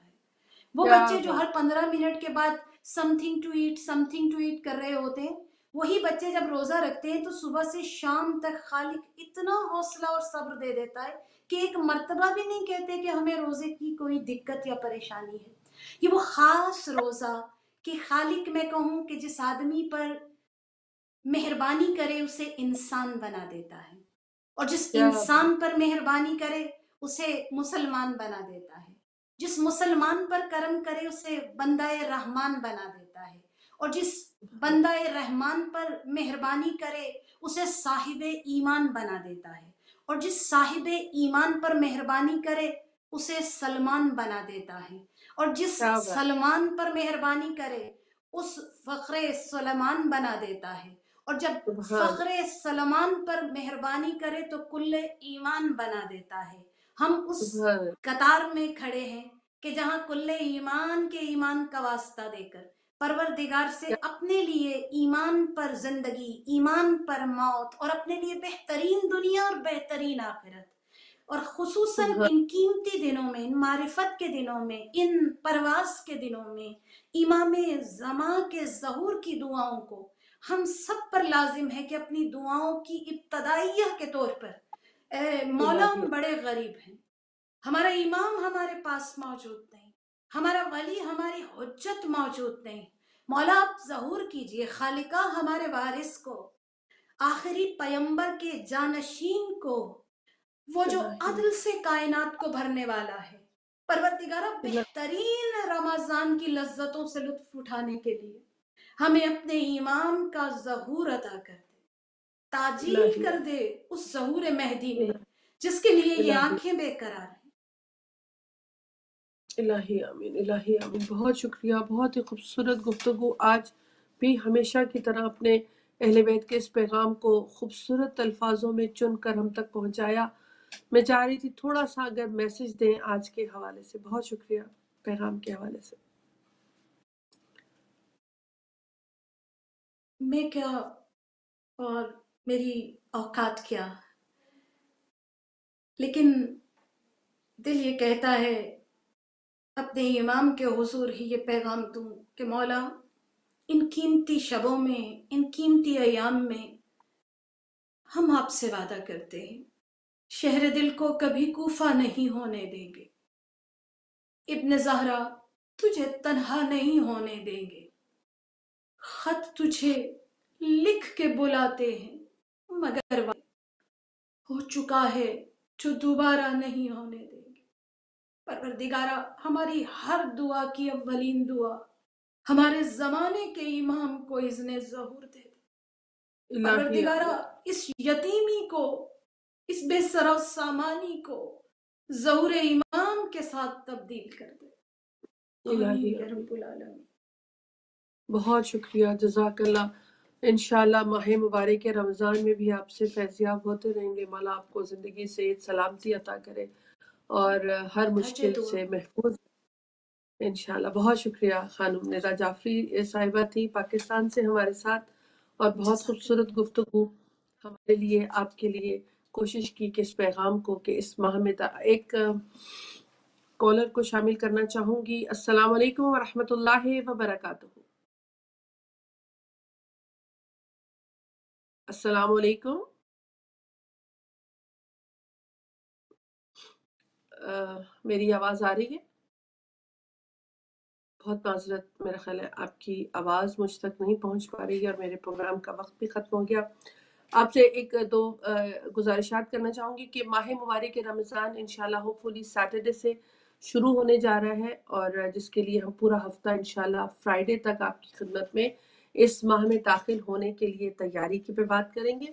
وہ کیا بچے جو بات، ہر 15 منٹ کے بعد سم تھنگ ٹو ایٹ کر رہے ہوتے ہیں، وہی بچے جب روزہ رکھتے ہیں تو صبح سے شام تک خالق اتنا حوصلہ اور صبر دے دیتا ہے کہ ایک مرتبہ بھی نہیں کہتے کہ ہمیں روزے کی کوئی دقت یا پریشانی ہے. یہ وہ خاص روزہ کہ خالق میں کہوں کہ جس آدمی پر مہربانی کرے اسے انسان بنا دیتا ہے، اور جس کیا بات، انسان پر مہربانی کرے اسے مسلمان بنا دیتا ہے، جس مسلمان پر کرم کرے اسے بندہ رحمان بنا دیتا ہے، اور جس بندہ رحمان پر مہربانی کرے اسے صاحب ایمان بنا دیتا ہے، اور جس صاحب ایمان پر مہربانی کرے اسے سلمان بنا دیتا ہے، اور جس کیا بات، سلمان پر مہربانی کرے اس فخر سلمان بنا دیتا ہے، اور جب سبحان، فخر سلمان پر مہربانی کرے تو کل ایمان بنا دیتا ہے. ہم اس سبحان، قطار میں کھڑے ہیں کہ جہاں کل ایمان کے ایمان کا واسطہ دے کر پروردگار سے کیا اپنے لیے ایمان پر زندگی، ایمان پر موت، اور اپنے لیے بہترین دنیا اور بہترین آخرت، اور خصوصاً سبحان، ان قیمتی دنوں میں، ان معرفت کے دنوں میں، ان پرواز کے دنوں میں امام زمان کے ظہور کی دعاؤں کو ہم سب پر لازم ہے کہ اپنی دعاؤں کی ابتدائیہ کے طور پر اے مولا الہی، ہم بڑے غریب ہیں، ہمارا امام ہمارے پاس موجود نہیں، ہمارا ولی ہماری حجت موجود نہیں، مولا آپ ظہور کیجئے خالقہ ہمارے وارث کو، آخری پیمبر کے جانشین کو، وہ جو الہی، عدل سے کائنات کو بھرنے والا ہے. پروردگارہ الہی، بہترین رمضان کی لذتوں سے لطف اٹھانے کے لیے ہمیں اپنے امام کا ظہور عطا کر دے، تاجیل الہی، کر دے اس ظہور مہدی میں جس کے لیے یہ الہی، آنکھیں بے قرار ہیں. الہی آمین، الہی آمین. بہت شکریہ، بہت ہی خوبصورت گفتگو. آج بھی ہمیشہ کی طرح اپنے اہل بیت کے اس پیغام کو خوبصورت الفاظوں میں چن کر ہم تک پہنچایا. میں چاہ رہی تھی تھوڑا سا اگر میسج دیں آج کے حوالے سے. بہت شکریہ پیغام کے حوالے سے. میں کیا اور میری اوقات کیا، لیکن دل یہ کہتا ہے اپنے امام کے حضور ہی یہ پیغام دوں کہ مولا ان قیمتی شبوں میں، ان قیمتی ایام میں ہم آپ سے وعدہ کرتے ہیں شہر دل کو کبھی کوفہ نہیں ہونے دیں گے، ابن زہرا تجھے تنہا نہیں ہونے دیں گے، خط تجھے لکھ کے بلاتے ہیں مگر ہو چکا ہے جو دوبارہ نہیں ہونے دیں گے. پروردگارہ ہماری ہر دعا کی اولین دعا ہمارے زمانے کے امام کو اذن ظہور دے دے. الہی پروردگارہ آمین، اس یتیمی کو، اس بے سر و سامانی کو ظہور امام کے ساتھ تبدیل کر دے. آمین الہی یا آمین. رب العالمین. بہت شکریہ، جزاک اللہ. انشاءاللہ ماہ مبارک رمضان میں بھی آپ سے فیضیاب ہوتے رہیں گے. مولا آپ کو زندگی صحت سلامتی عطا کرے اور ہر حج مشکل دعا. سے محفوظ. انشاءاللہ. بہت شکریہ. خانم ندا جعفری صاحبہ تھی پاکستان سے ہمارے ساتھ، اور بہت جزاک اللہ. خوبصورت گفتگو ہمارے لیے، آپ کے لیے. کوشش کی کہ اس پیغام کو کہ اس ماہ میں ایک کالر کو شامل کرنا چاہوں گی. السلام علیکم ورحمۃ اللہ وبرکاتہ. السلام علیکم. میری آواز آ رہی ہے؟ बहुत माजरत, मेरा ख्याल है आपकी आवाज़ मुझ तक नहीं पहुंच पा रही है और मेरे प्रोग्राम का वक्त भी ख़त्म हो गया। आपसे एक दो गुजारिशात करना चाहूँगी कि माह मुबारक रमज़ान इंशाल्लाह होपफुली सैटरडे से शुरू होने जा रहा है और जिसके लिए हम पूरा हफ्ता इंशाल्लाह फ्राइडे तक आपकी खिदमत में इस माह में दाखिल होने के लिए तैयारी की पे बात करेंगे।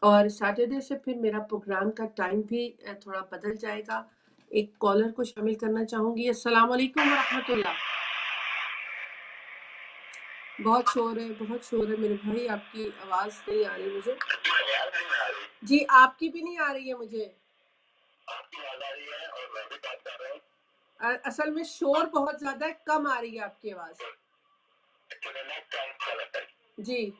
और सैटरडे से फिर मेरा प्रोग्राम का टाइम भी थोड़ा बदल जाएगा। एक कॉलर को शामिल करना चाहूँगी। अस्सलाम वालेकुम रहमतुल्लाह। बहुत शोर है मेरे भाई, आपकी आवाज़ नहीं आ रही मुझे। जी आपकी भी नहीं आ रही है मुझे। असल में शोर बहुत ज़्यादा है, कम आ रही है आपकी आवाज़। जी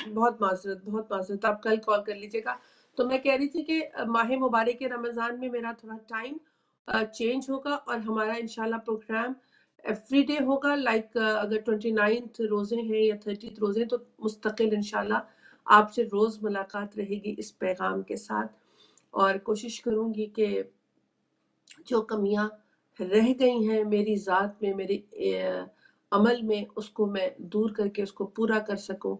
बहुत माजरत, आप कल कॉल कर लीजिएगा। तो मैं कह रही थी कि माह मुबारक रमज़ान में मेरा थोड़ा टाइम चेंज होगा और हमारा इंशाल्लाह प्रोग्राम एवरी डे होगा। लाइक अगर 29 रोज़े हैं या 30 रोज़े हैं तो मुस्तकिल इंशाल्लाह आपसे रोज़ मुलाकात रहेगी इस पैगाम के साथ। और कोशिश करूँगी कि जो कमियां रह गई हैं मेरी ज़ात में, मेरे अमल में, उसको मैं दूर करके उसको पूरा कर सकूं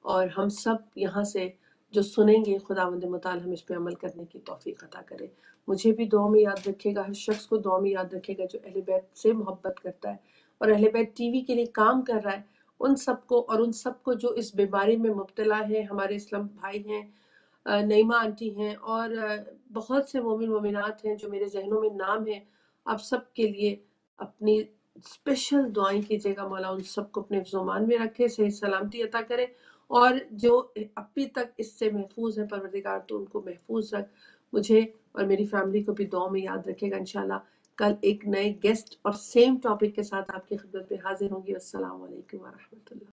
और हम सब यहाँ से जो सुनेंगे खुदावंद मुताल हम इस पे अमल करने की तौफीक अता करे। मुझे भी दुआ में याद रखेगा, हर शख्स को दुआ में याद रखेगा जो अहले बैत से मोहब्बत करता है और अहले बैत टीवी के लिए काम कर रहा है। उन सबको और उन सबको जो इस बीमारी में मुब्तला है, हमारे इस्लाम भाई हैं, नईमा आंटी हैं और बहुत से मोमिन मोमिनात हैं जो मेरे जहनों में नाम है। आप सब के लिए अपनी स्पेशल दुआएं कीजिएगा, मौला उन सबको अपने ज़ुमान में रखे, सही सलामती अता करे और जो अभी तक इससे महफूज है परवरदिगार तो उनको महफूज रख। मुझे और मेरी फैमिली को भी दुआ में याद रखेगा। इंशाल्लाह कल एक नए गेस्ट और सेम टॉपिक के साथ आपकी खिदमत में हाजिर होंगी। अस्सलाम वालेकुम व रहमतुल्लाह।